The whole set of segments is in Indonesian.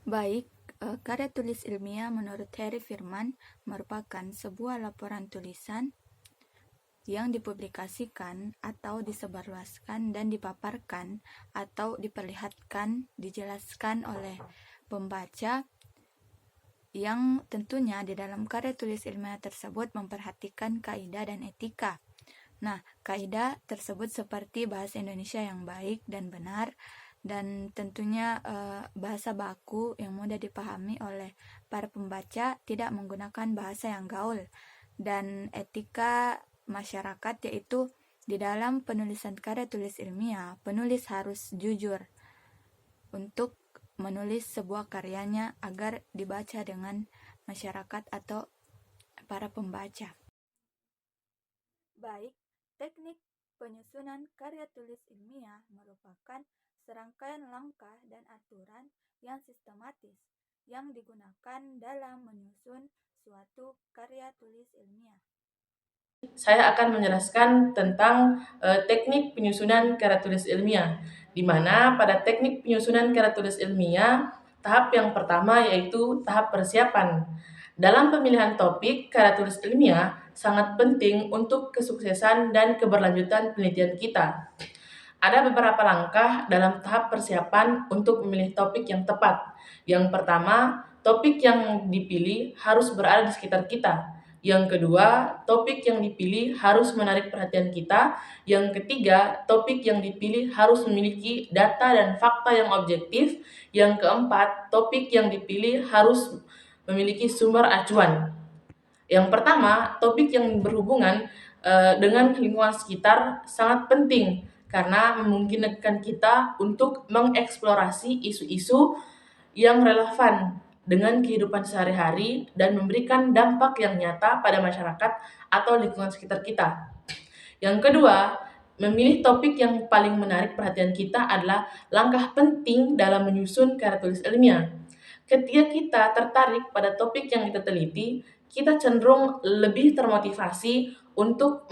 Baik, karya tulis ilmiah menurut Harry Firman merupakan sebuah laporan tulisan yang dipublikasikan atau disebarluaskan dan dipaparkan atau diperlihatkan, dijelaskan oleh pembaca yang tentunya di dalam karya tulis ilmiah tersebut memperhatikan kaidah dan etika. Nah, kaidah tersebut seperti bahasa Indonesia yang baik dan benar, dan tentunya bahasa baku yang mudah dipahami oleh para pembaca, tidak menggunakan bahasa yang gaul, dan etika masyarakat, yaitu di dalam penulisan karya tulis ilmiah, penulis harus jujur untuk menulis sebuah karyanya agar dibaca dengan masyarakat atau para pembaca. Baik, teknik penyusunan karya tulis ilmiah merupakan serangkaian langkah dan aturan yang sistematis yang digunakan dalam menyusun suatu karya tulis ilmiah. Saya akan menjelaskan tentang teknik penyusunan karya tulis ilmiah, di mana pada teknik penyusunan karya tulis ilmiah, tahap yang pertama yaitu tahap persiapan. Dalam pemilihan topik karya tulis ilmiah, sangat penting untuk kesuksesan dan keberlanjutan penelitian kita. Ada beberapa langkah dalam tahap persiapan untuk memilih topik yang tepat. Yang pertama, topik yang dipilih harus berada di sekitar kita. Yang kedua, topik yang dipilih harus menarik perhatian kita. Yang ketiga, topik yang dipilih harus memiliki data dan fakta yang objektif. Yang keempat, topik yang dipilih harus memiliki sumber acuan. Yang pertama, topik yang berhubungan dengan lingkungan sekitar sangat penting karena memungkinkan kita untuk mengeksplorasi isu-isu yang relevan dengan kehidupan sehari-hari dan memberikan dampak yang nyata pada masyarakat atau lingkungan sekitar kita. Yang kedua, memilih topik yang paling menarik perhatian kita adalah langkah penting dalam menyusun karya tulis ilmiah. Ketika kita tertarik pada topik yang kita teliti, kita cenderung lebih termotivasi untuk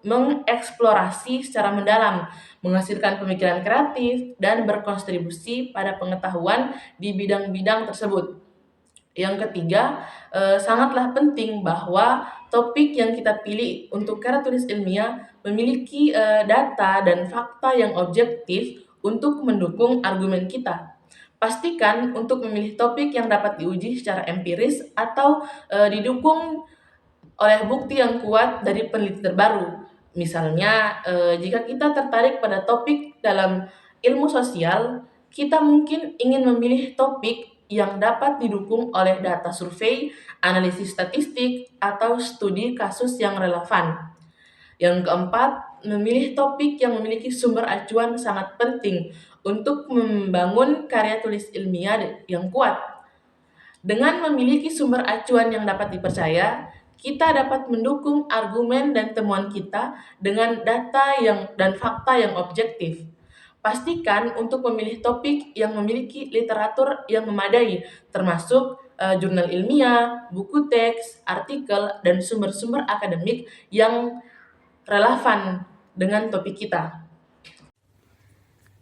mengeksplorasi secara mendalam, menghasilkan pemikiran kreatif, dan berkontribusi pada pengetahuan di bidang-bidang tersebut. Yang ketiga, sangatlah penting bahwa topik yang kita pilih untuk karya tulis ilmiah memiliki data dan fakta yang objektif untuk mendukung argumen kita. Pastikan untuk memilih topik yang dapat diuji secara empiris atau didukung oleh bukti yang kuat dari peneliti terbaru. Misalnya, jika kita tertarik pada topik dalam ilmu sosial, kita mungkin ingin memilih topik yang dapat didukung oleh data survei, analisis statistik, atau studi kasus yang relevan. Yang keempat, memilih topik yang memiliki sumber acuan sangat penting untuk membangun karya tulis ilmiah yang kuat. Dengan memiliki sumber acuan yang dapat dipercaya, kita dapat mendukung argumen dan temuan kita dengan data dan fakta yang objektif. Pastikan untuk memilih topik yang memiliki literatur yang memadai, termasuk jurnal ilmiah, buku teks, artikel, dan sumber-sumber akademik yang relevan dengan topik kita.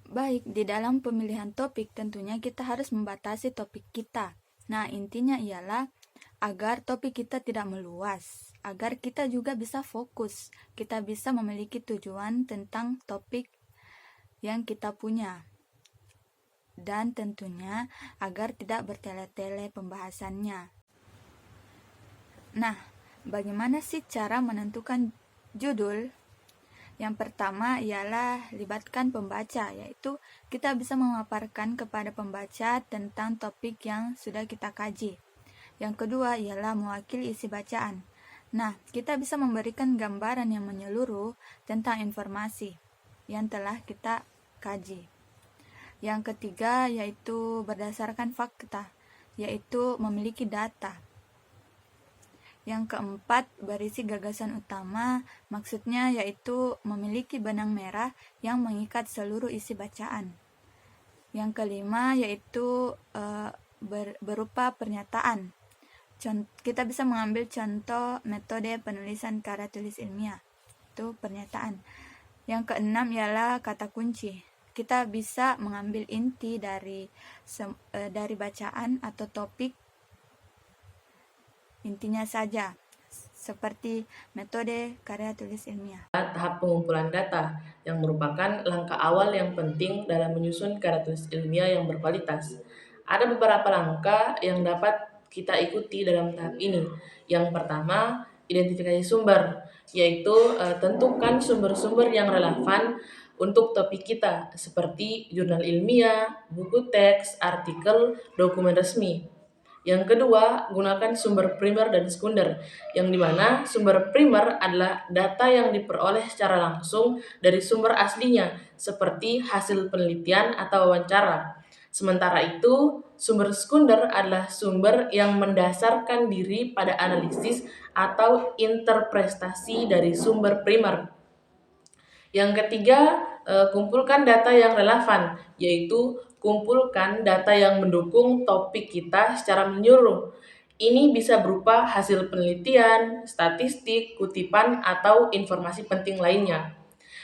Baik, di dalam pemilihan topik tentunya kita harus membatasi topik kita. Nah, intinya ialah agar topik kita tidak meluas, agar kita juga bisa fokus, kita bisa memiliki tujuan tentang topik yang kita punya. Dan tentunya agar tidak bertele-tele pembahasannya. Nah, bagaimana sih cara menentukan judul? Yang pertama ialah libatkan pembaca, yaitu kita bisa memaparkan kepada pembaca tentang topik yang sudah kita kaji. Yang kedua ialah mewakili isi bacaan. Nah, kita bisa memberikan gambaran yang menyeluruh tentang informasi yang telah kita kaji. Yang ketiga yaitu berdasarkan fakta, yaitu memiliki data. Yang keempat, berisi gagasan utama, maksudnya yaitu memiliki benang merah yang mengikat seluruh isi bacaan. Yang kelima yaitu berupa pernyataan. Kita bisa mengambil contoh metode penulisan karya tulis ilmiah, itu pernyataan. Yang keenam ialah kata kunci. kita bisa mengambil inti dari bacaan atau topik intinya saja, seperti metode karya tulis ilmiah. Tahap pengumpulan data yang merupakan langkah awal yang penting dalam menyusun karya tulis ilmiah yang berkualitas. Ada beberapa langkah yang dapat kita ikuti dalam tahap ini. Yang pertama, identifikasi sumber, yaitu tentukan sumber-sumber yang relevan untuk topik kita, seperti jurnal ilmiah, buku teks, artikel, dokumen resmi. Yang kedua, gunakan sumber primer dan sekunder, yang dimana sumber primer adalah data yang diperoleh secara langsung dari sumber aslinya, seperti hasil penelitian atau wawancara. Sementara itu, sumber sekunder adalah sumber yang mendasarkan diri pada analisis atau interpretasi dari sumber primer. Yang ketiga, kumpulkan data yang relevan, yaitu kumpulkan data yang mendukung topik kita secara menyeluruh. Ini bisa berupa hasil penelitian, statistik, kutipan, atau informasi penting lainnya.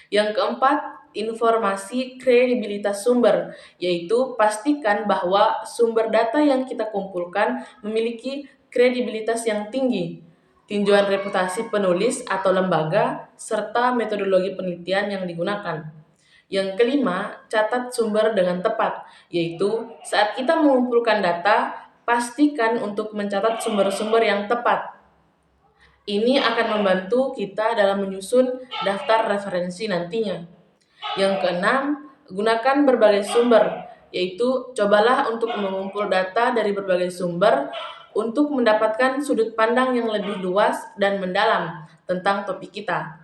Yang keempat, informasi kredibilitas sumber, yaitu pastikan bahwa sumber data yang kita kumpulkan memiliki kredibilitas yang tinggi, tinjauan reputasi penulis atau lembaga, serta metodologi penelitian yang digunakan. Yang kelima, catat sumber dengan tepat, yaitu saat kita mengumpulkan data, pastikan untuk mencatat sumber-sumber yang tepat. Ini akan membantu kita dalam menyusun daftar referensi nantinya. Yang keenam, gunakan berbagai sumber, yaitu cobalah untuk mengumpul data dari berbagai sumber untuk mendapatkan sudut pandang yang lebih luas dan mendalam tentang topik kita.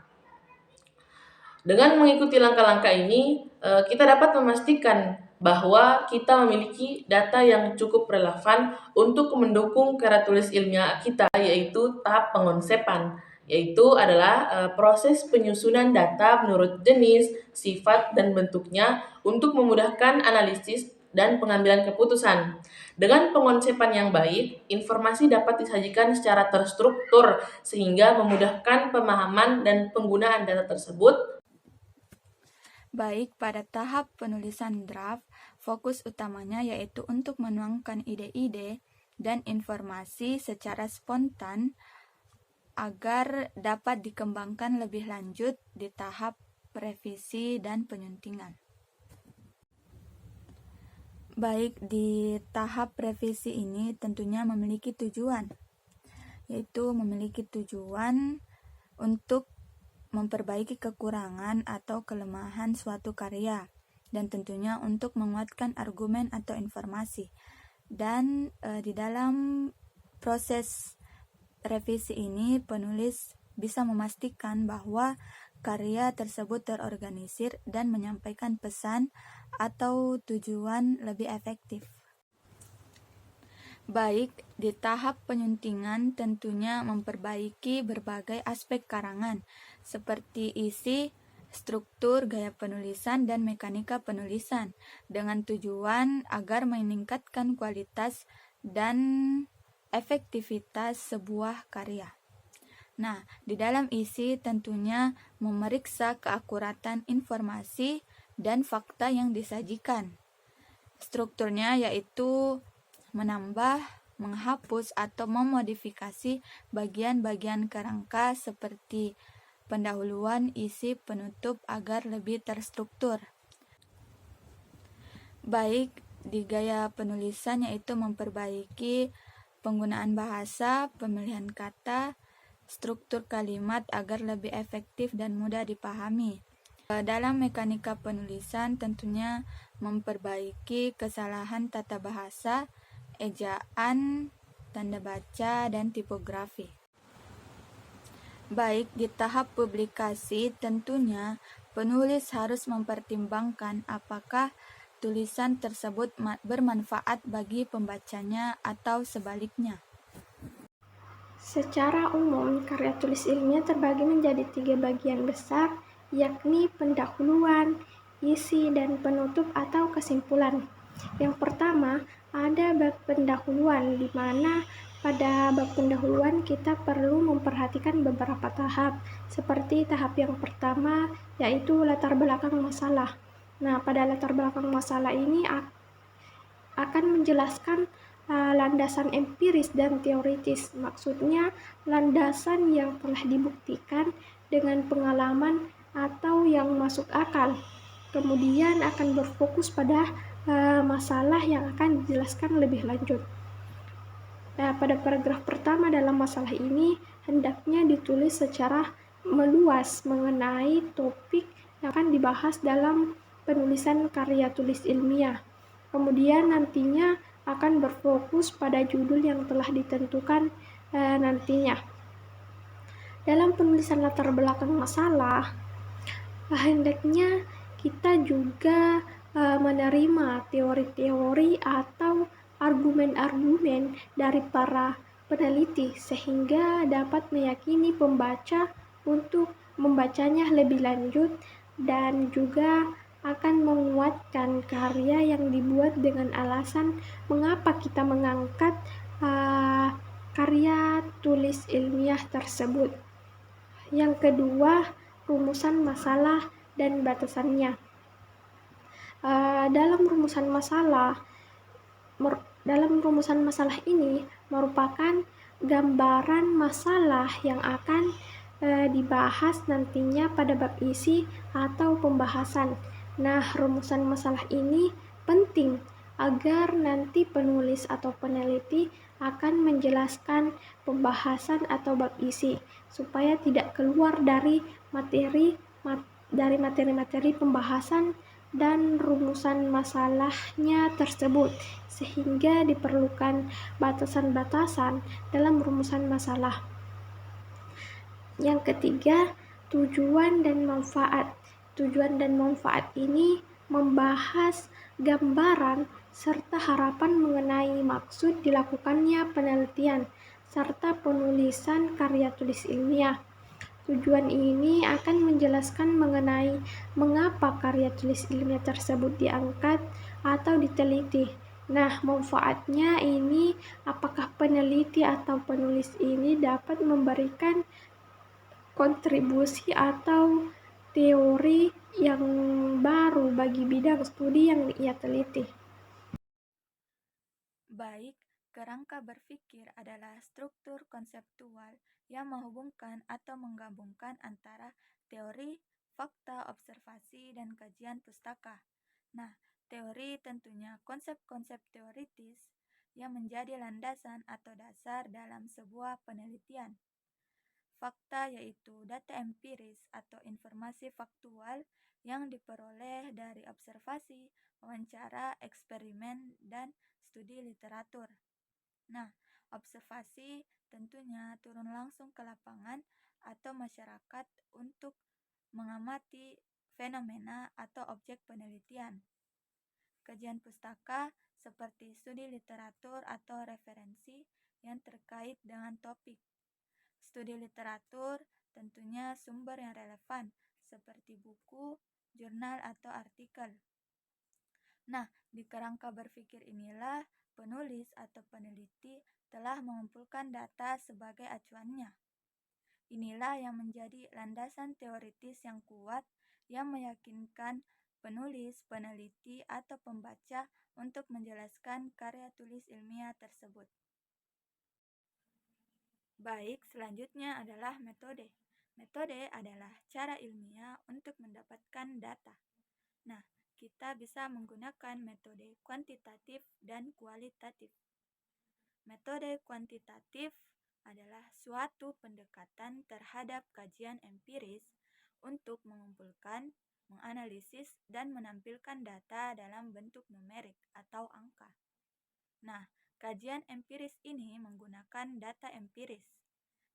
Dengan mengikuti langkah-langkah ini, kita dapat memastikan bahwa kita memiliki data yang cukup relevan untuk mendukung karya tulis ilmiah kita, yaitu tahap pengonsepan, yaitu adalah proses penyusunan data menurut jenis, sifat, dan bentuknya untuk memudahkan analisis dan pengambilan keputusan. Dengan pengonsepan yang baik, informasi dapat disajikan secara terstruktur sehingga memudahkan pemahaman dan penggunaan data tersebut. Baik, pada tahap penulisan draft, fokus utamanya yaitu untuk menuangkan ide-ide dan informasi secara spontan agar dapat dikembangkan lebih lanjut di tahap revisi dan penyuntingan. Baik, di tahap revisi ini tentunya memiliki tujuan, yaitu memiliki tujuan untuk memperbaiki kekurangan atau kelemahan suatu karya, dan tentunya untuk menguatkan argumen atau informasi. Dan di dalam proses revisi ini, penulis bisa memastikan bahwa karya tersebut terorganisir dan menyampaikan pesan atau tujuan lebih efektif. Baik, di tahap penyuntingan tentunya memperbaiki berbagai aspek karangan, seperti isi, struktur, gaya penulisan, dan mekanika penulisan, dengan tujuan agar meningkatkan kualitas dan efektivitas sebuah karya. Nah, di dalam isi tentunya memeriksa keakuratan informasi dan fakta yang disajikan. Strukturnya yaitu menambah, menghapus, atau memodifikasi bagian-bagian kerangka seperti pendahuluan, isi, penutup agar lebih terstruktur. Baik, di gaya penulisan yaitu memperbaiki penggunaan bahasa, pemilihan kata, struktur kalimat agar lebih efektif dan mudah dipahami. Dalam mekanika penulisan tentunya memperbaiki kesalahan tata bahasa, ejaan, tanda baca, dan tipografi. Baik, di tahap publikasi tentunya penulis harus mempertimbangkan apakah tulisan tersebut bermanfaat bagi pembacanya atau sebaliknya. Secara umum, karya tulis ilmiah terbagi menjadi 3 bagian besar, yakni pendahuluan, isi, dan penutup atau kesimpulan. Yang pertama, ada bab pendahuluan, di mana pada bab pendahuluan kita perlu memperhatikan beberapa tahap, seperti tahap yang pertama, yaitu latar belakang masalah. Nah, pada latar belakang masalah ini akan menjelaskan landasan empiris dan teoritis. Maksudnya, landasan yang telah dibuktikan dengan pengalaman atau yang masuk akal. Kemudian akan berfokus pada masalah yang akan dijelaskan lebih lanjut. Nah, pada paragraf pertama dalam masalah ini hendaknya ditulis secara meluas mengenai topik yang akan dibahas dalam penulisan karya tulis ilmiah. Kemudian nantinya akan berfokus pada judul yang telah ditentukan nantinya. Dalam penulisan latar belakang masalah, hendaknya kita juga menerima teori-teori atau argumen-argumen dari para peneliti sehingga dapat meyakini pembaca untuk membacanya lebih lanjut dan juga akan menguatkan karya yang dibuat dengan alasan mengapa kita mengangkat karya tulis ilmiah tersebut. Yang kedua, rumusan masalah dan batasannya. Dalam rumusan masalah ini merupakan gambaran masalah yang akan dibahas nantinya pada bab isi atau pembahasan. Nah, rumusan masalah ini penting agar nanti penulis atau peneliti akan menjelaskan pembahasan atau bab isi supaya tidak keluar dari materi pembahasan dan rumusan masalahnya tersebut, sehingga diperlukan batasan-batasan dalam rumusan masalah. Yang ketiga, tujuan dan manfaat. Tujuan dan manfaat ini membahas gambaran serta harapan mengenai maksud dilakukannya penelitian serta penulisan karya tulis ilmiah. Tujuan ini akan menjelaskan mengenai mengapa karya tulis ilmiah tersebut diangkat atau diteliti. Nah, manfaatnya ini apakah peneliti atau penulis ini dapat memberikan kontribusi atau teori yang baru bagi bidang studi yang ia teliti. Baik, kerangka berpikir adalah struktur konseptual yang menghubungkan atau menggabungkan antara teori, fakta, observasi, dan kajian pustaka. Nah, teori tentunya konsep-konsep teoritis yang menjadi landasan atau dasar dalam sebuah penelitian. Fakta yaitu data empiris atau informasi faktual yang diperoleh dari observasi, wawancara, eksperimen, dan studi literatur. Nah, observasi tentunya turun langsung ke lapangan atau masyarakat untuk mengamati fenomena atau objek penelitian. Kajian pustaka seperti studi literatur atau referensi yang terkait dengan topik. Studi literatur tentunya sumber yang relevan seperti buku, jurnal, atau artikel. Nah, di kerangka berpikir inilah penulis atau peneliti telah mengumpulkan data sebagai acuannya. Inilah yang menjadi landasan teoritis yang kuat yang meyakinkan penulis, peneliti, atau pembaca untuk menjelaskan karya tulis ilmiah tersebut. Baik, selanjutnya adalah metode. Metode adalah cara ilmiah untuk mendapatkan data. Nah, kita bisa menggunakan metode kuantitatif dan kualitatif. Metode kuantitatif adalah suatu pendekatan terhadap kajian empiris untuk mengumpulkan, menganalisis, dan menampilkan data dalam bentuk numerik atau angka. Nah, kajian empiris ini menggunakan data empiris,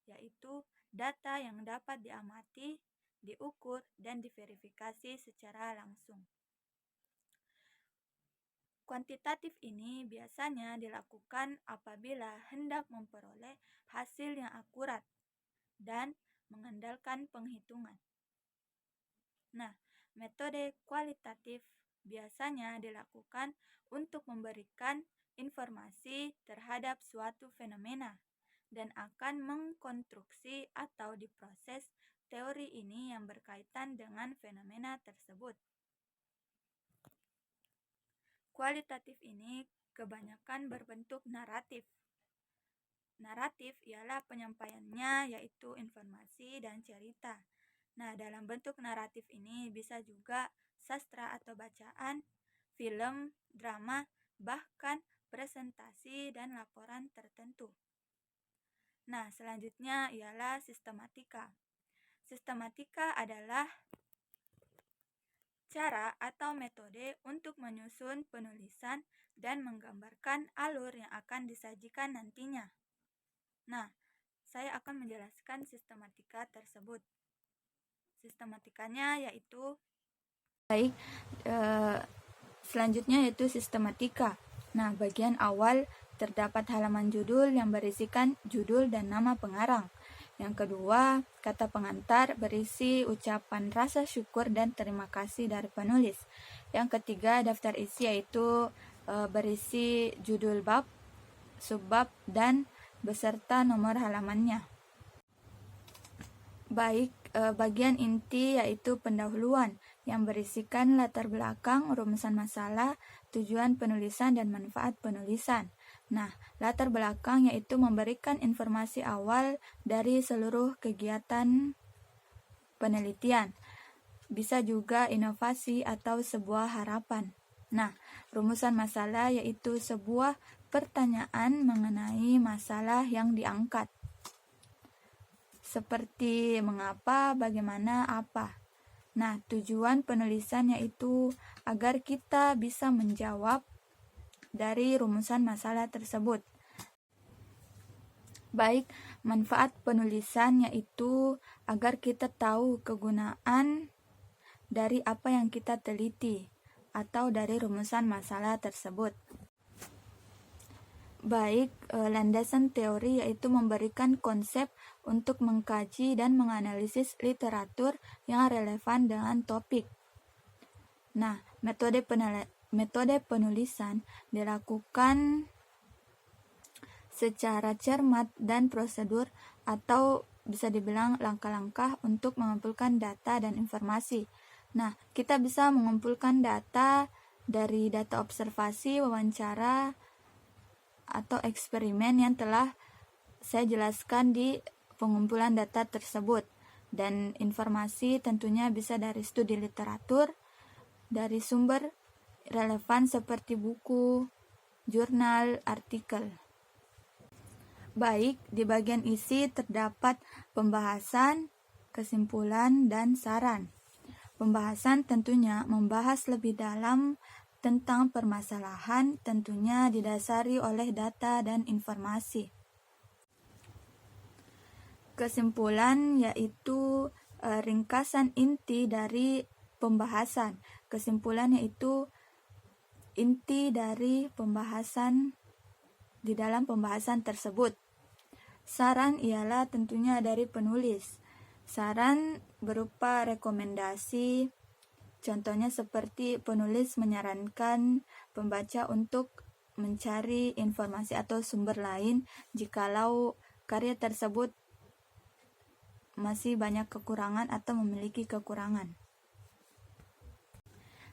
yaitu data yang dapat diamati, diukur, dan diverifikasi secara langsung. Kuantitatif ini biasanya dilakukan apabila hendak memperoleh hasil yang akurat dan mengandalkan penghitungan. Nah, metode kualitatif biasanya dilakukan untuk memberikan informasi terhadap suatu fenomena dan akan mengkonstruksi atau diproses teori ini yang berkaitan dengan fenomena tersebut. kualitatif ini kebanyakan berbentuk naratif. Naratif ialah penyampaiannya yaitu informasi dan cerita. Nah, dalam bentuk naratif ini bisa juga sastra atau bacaan, film, drama, bahkan presentasi dan laporan tertentu. Nah, selanjutnya ialah sistematika. Sistematika adalah cara atau metode untuk menyusun penulisan dan menggambarkan alur yang akan disajikan nantinya. Nah, saya akan menjelaskan sistematika tersebut. Sistematikanya yaitu selanjutnya yaitu sistematika. Nah, bagian awal terdapat halaman judul yang berisikan judul dan nama pengarang. Yang kedua, kata pengantar berisi ucapan rasa syukur dan terima kasih dari penulis. Yang ketiga, daftar isi yaitu berisi judul bab, subbab, dan beserta nomor halamannya. Baik, bagian inti yaitu pendahuluan yang berisikan latar belakang, rumusan masalah, tujuan penulisan, dan manfaat penulisan. Nah, latar belakang yaitu memberikan informasi awal dari seluruh kegiatan penelitian. Bisa juga inovasi atau sebuah harapan. Nah, rumusan masalah yaitu sebuah pertanyaan mengenai masalah yang diangkat. Seperti mengapa, bagaimana, apa. Nah, tujuan penulisan yaitu agar kita bisa menjawab dari rumusan masalah tersebut. Baik, manfaat penulisan yaitu agar kita tahu kegunaan dari apa yang kita teliti atau dari rumusan masalah tersebut. Baik, landasan teori yaitu memberikan konsep untuk mengkaji dan menganalisis literatur yang relevan dengan topik. Nah, metode penulisan dilakukan secara cermat dan prosedur atau bisa dibilang langkah-langkah untuk mengumpulkan data dan informasi. Nah, kita bisa mengumpulkan data dari data observasi, wawancara, atau eksperimen yang telah saya jelaskan di pengumpulan data tersebut. Dan informasi tentunya bisa dari studi literatur, dari sumber relevan seperti buku, jurnal, artikel. Baik, di bagian isi terdapat pembahasan, kesimpulan, dan saran. Pembahasan tentunya membahas lebih dalam tentang permasalahan, tentunya didasari oleh data dan informasi. Kesimpulan yaitu ringkasan inti dari pembahasan. Kesimpulan yaitu inti dari pembahasan di dalam pembahasan tersebut. Saran ialah tentunya dari penulis. Saran berupa rekomendasi. Contohnya seperti penulis menyarankan pembaca untuk mencari informasi atau sumber lain jikalau karya tersebut masih banyak kekurangan atau memiliki kekurangan.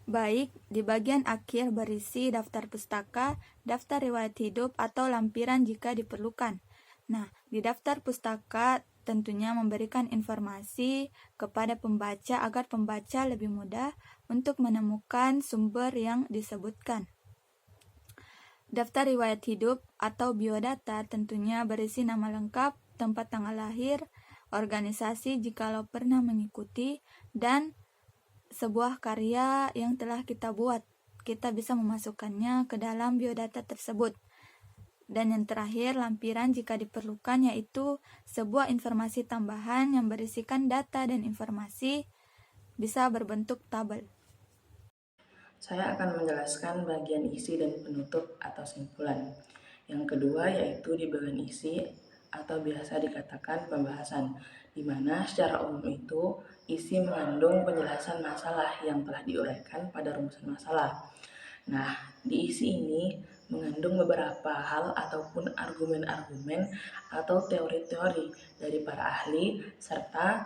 Baik, di bagian akhir berisi daftar pustaka, daftar riwayat hidup, atau lampiran jika diperlukan. Nah, di daftar pustaka tentunya memberikan informasi kepada pembaca agar pembaca lebih mudah untuk menemukan sumber yang disebutkan. Daftar riwayat hidup atau biodata tentunya berisi nama lengkap, tempat tanggal lahir, organisasi jikalau pernah mengikuti, dan sebuah karya yang telah kita buat. Kita bisa memasukkannya ke dalam biodata tersebut. Dan yang terakhir, lampiran jika diperlukan, yaitu sebuah informasi tambahan yang berisikan data dan informasi bisa berbentuk tabel. Saya akan menjelaskan bagian isi dan penutup atau simpulan. Yang kedua yaitu di bagian isi atau biasa dikatakan pembahasan, di mana secara umum itu isi mengandung penjelasan masalah yang telah diuraikan pada rumusan masalah. Nah, di isi ini mengandung beberapa hal ataupun argumen-argumen atau teori-teori dari para ahli serta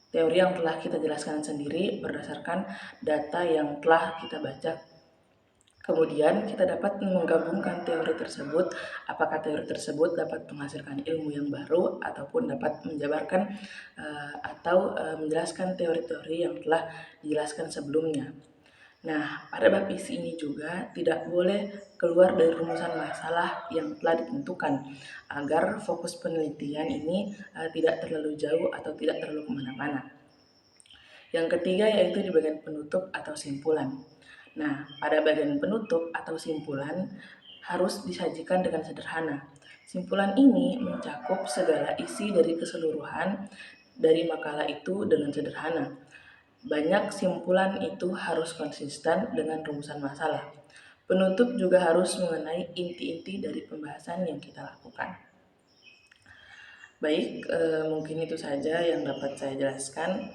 teori yang telah kita jelaskan sendiri berdasarkan data yang telah kita baca Kemudian kita dapat menggabungkan teori tersebut, apakah teori tersebut dapat menghasilkan ilmu yang baru ataupun dapat menjabarkan atau menjelaskan teori-teori yang telah dijelaskan sebelumnya. Nah, pada bab isi ini juga tidak boleh keluar dari rumusan masalah yang telah ditentukan agar fokus penelitian ini tidak terlalu jauh atau tidak terlalu kemana-mana. Yang ketiga yaitu di bagian penutup atau simpulan. Nah, pada bagian penutup atau simpulan harus disajikan dengan sederhana. Simpulan ini mencakup segala isi dari keseluruhan dari makalah itu dengan sederhana. Banyak simpulan itu harus konsisten dengan rumusan masalah. Penutup juga harus mengenai inti-inti dari pembahasan yang kita lakukan. Baik, mungkin itu saja yang dapat saya jelaskan.